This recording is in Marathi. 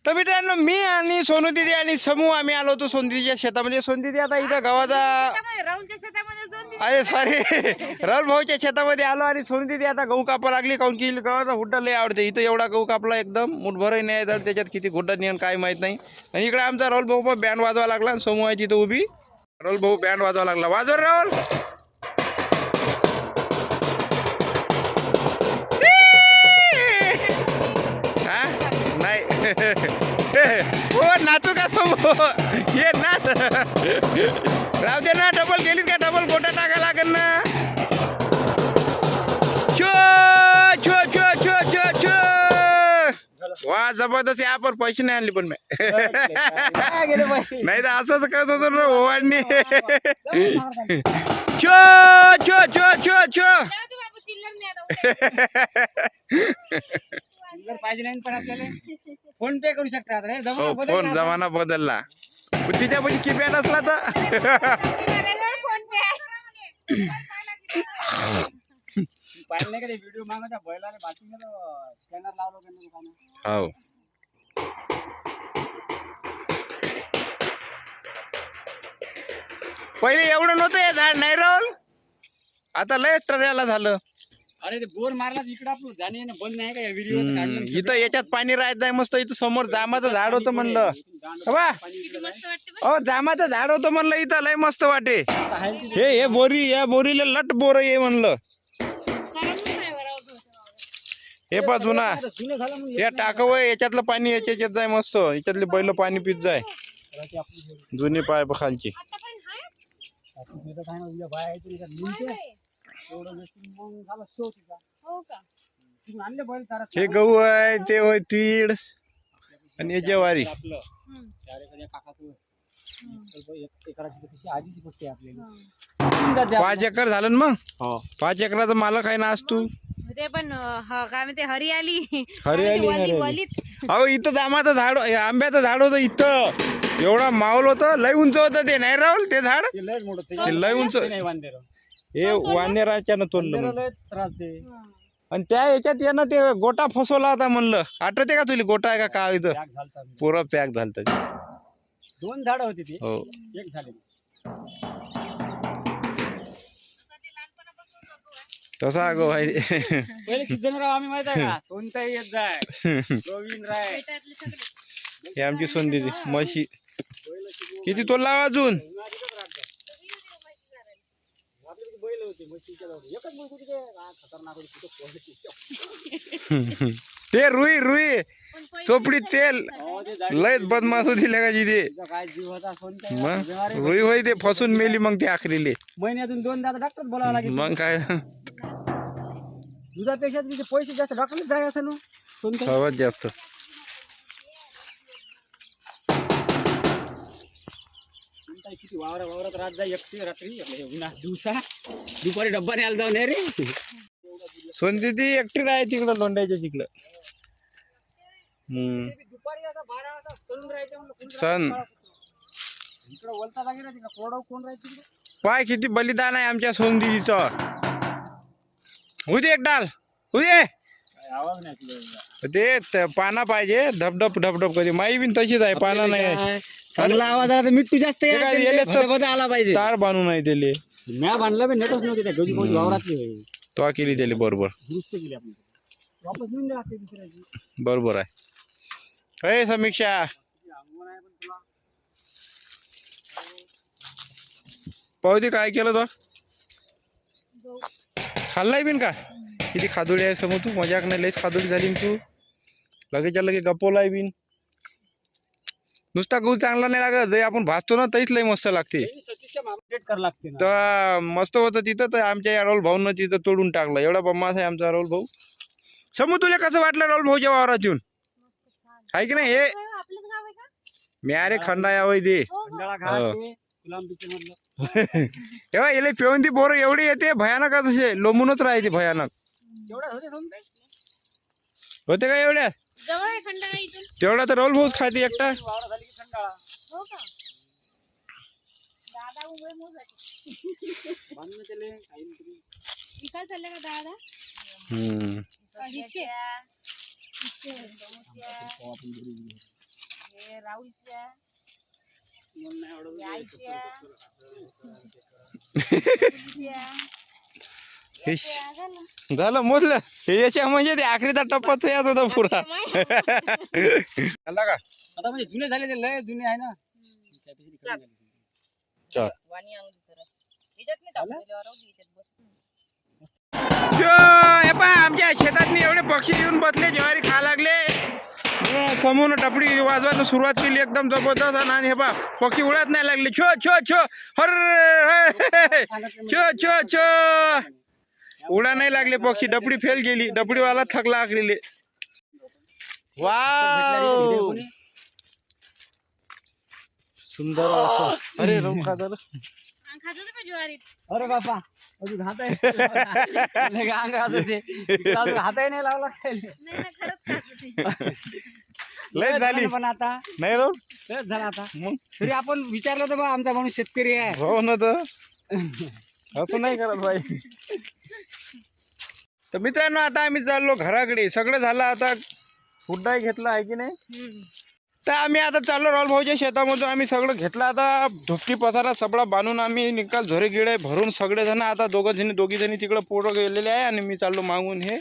तर मित्रांनो मी आणि सोनू दिदी आणि समूह आम्ही आलो होतो सोनदीच्या शेतामध्ये. सोनदीदी आता इथं गावाचा अरे सॉरी राहुल भाऊच्या शेतामध्ये आलो आणि सोनू दिदी आता गहू कापा लागली. काऊन की गव्हाचा हुड्डा लय आवडते. इथं एवढा गहू कापला एकदम मुठभरही नाही तर त्याच्यात किती हुड्डा नियन काय माहित नाही. आणि इकडे आमचा राहुल भाऊ पण बँड वाजवा लागला. समूह आहे तिथं उभी. राहुल भाऊ बँड वाजवा लागला. वाजव राहुल. हो नाचू का समोर ये नाच राहू दे ना. डबल गेलीत का डबल गोटा टाका लागेल ना. छो छो छो छो छो छो वा जबरदस्त. आपण पैसे नाही आणले पण मी नाही तर असंच करत होतो ना ओवाडणी. छो छो छो छो छो फोन पे करू शकता. फोन जमाना बदलला. तिच्या पैकी किपॅड असला तर पाहिलं का ते व्हिडिओ मागवता बैलाला बातमी स्कॅनर लावलो का दुकानात. हो पहिले एवढं नव्हतं हे झाड नाही राहुल. आता लय ट्रेला झालं. अरे ते बोर मारला इकडे आपण जाणे ना बंद नाही का या व्हिडिओ काढलं. इथं याच्यात पाणी राहत जाय मस्त. इथं समोर जामाचं झाड होतं म्हणलं. हो जामाचं झाड होतं म्हणलं. इथं लय मस्त वाटे. हे बोरी या बोरीला लट बोर ये म्हणलं. हे पा जुना हे टाकव याच्यातलं पाणी याच्यात जाय मस्त. याच्यातले बैल पाणी पित जाय. जुनी पाय खालची. हे गहू आहे ते होय तीड आणि हे ज्वारी. 5 एकर झालं ना मग. 5 एकराचा मालक आहे ना आज तू. ते पण काय म्हणते हरियाली हरियाली. अहो इथं जामाचं झाड आंब्याचं झाड होतं इथं. एवढा माहोल होतं. लय उंच होतं ते नाही राहुल ते झाड. ते लय उंच. हे वानेराच्या न तोडलं त्रास दे. आणि त्या याच्यात यानं ते गोटा फसवला होता म्हणलं. आठवते का तुला गोटा आहे का काय इथं पुरं पॅक झालं. 2 झाड होती ती. हो एक झाले. तसा गो आहे. पहिले किती जण राव आम्ही माहित आहे का. सोनताई येत जाय गोविंद राय. हे आमची सोनदीदी म्हशी. किती तोडला अजून. ते रुई रुई चोपडी तेल लयच बदमाश होती लगाची ते. मग रुई होई ते फसून मेली मग ते आखरीले. महिन्यातून 2दा डॉक्टर बोलावं लागेल. मग काय दुधापेक्षा तिथे पैसे जास्त डॉक्टरला जाय असं ना. सर्वात जास्त. किती वावरात रात जाय एकटी रात्री दिवसा दुपारी डब्बा न्यायला जाऊ नये रे. सोनदीदी एकटी राहाय तिकडं लोंढ्याच्या तिकडं. दुपारी आता 12 वाजता चलून राहायचं म्हणलं. सण इकडे वलता जागी राहते का कोरडाव कोण राहायचं तिकडे. पाय किती बलिदान आहे आमच्या सोनदीदीचं. उदे एक डाल उदे. आवाज नाही ते पाना पाहिजे धबधब धबधब कधी. माई बिन तशीच आहे पाना नाही. चांगला आवाज आला तर मिठू जास्त आला पाहिजे. तार बांधून नाही त्याले. म्या बांधलं पण नेटच नव्हते त्या गौजी भाऊजी वावरातली. तो केली त्याले बरोबर. दुरुस्त केली आपण. वापस नेऊन द्या लागते दुसऱ्याची. बरोबर आहे. अय समीक्षा पाहू काय केलं तो. खाल्लाय बिन का. किती खादुळी आहे समोर तू. मजाक नाही लयच खादुळी झाली तू. लगेच्या लगे गप्पोलाय बिन. नुसता गहू चांगला नाही लागत. जे आपण भाजतो ना तरीच लय मस्त लागते. तर मस्त होतं तिथं. तर आमच्या या राहुल भाऊनं तिथं तोडून टाकलं. एवढा बम्मास आहे आमचा राहुल भाऊ. समू तुला कसं वाटलं राहुल भाऊच्या वावरात येऊन. आहे की नाही. हे म्यारे खंडा यावं ते. तेव्हा याला पेवंती बोर एवढी येते भयानक. तसे लोंबूनच राहते भयानक. होते का एवढ्या. तेवढा तर राहुल भाऊच खाते एकटा. हिश. झालं मोजलं हे याच्या म्हणजे ते आखरीचा टप्पा तो याच होता पुरा. आला का आता म्हणजे जुने झाले ते लय जुने आहे ना. चल आमच्या शेतात एवढे पक्षी येऊन बसले ज्वारी खा लागले. समून टपडी वाजवायला सुरुवात केली एकदम जबरदस्त. आणि हे पा पक्षी उडत नाही लागले. छो छो छो हर छो छो छो उडा नाही लागले पक्षी. डपडी फेल गेली. डपडीवाला थकला आखरीले. वाव सुंदर असं. अरे रम खा झालं. अरे बापा अजून हात आहे हातही नाही लावला. लय झाली पण आता नाही रो लयच झाला आता. मग तरी आपण विचारलं तर बा आमचा माणूस शेतकरी आहे. हो ना तर असं नाही करत बाई. तर मित्रांनो आता आम्ही चाललो घराकडे. सगळं झालं आता. हुड्डाही घेतला आहे की नाही. तर आम्ही आता चाललो राहुल भाऊच्या शेतामधून. आम्ही सगळं घेतलं आता. धुपटी पसारा सगळा बांधून आम्ही निकाल झोरे गिळे भरून सगळेजण आता दोघी जणी तिकडं पोरं गेलेले आहे. आणि मी चाललो मागून हे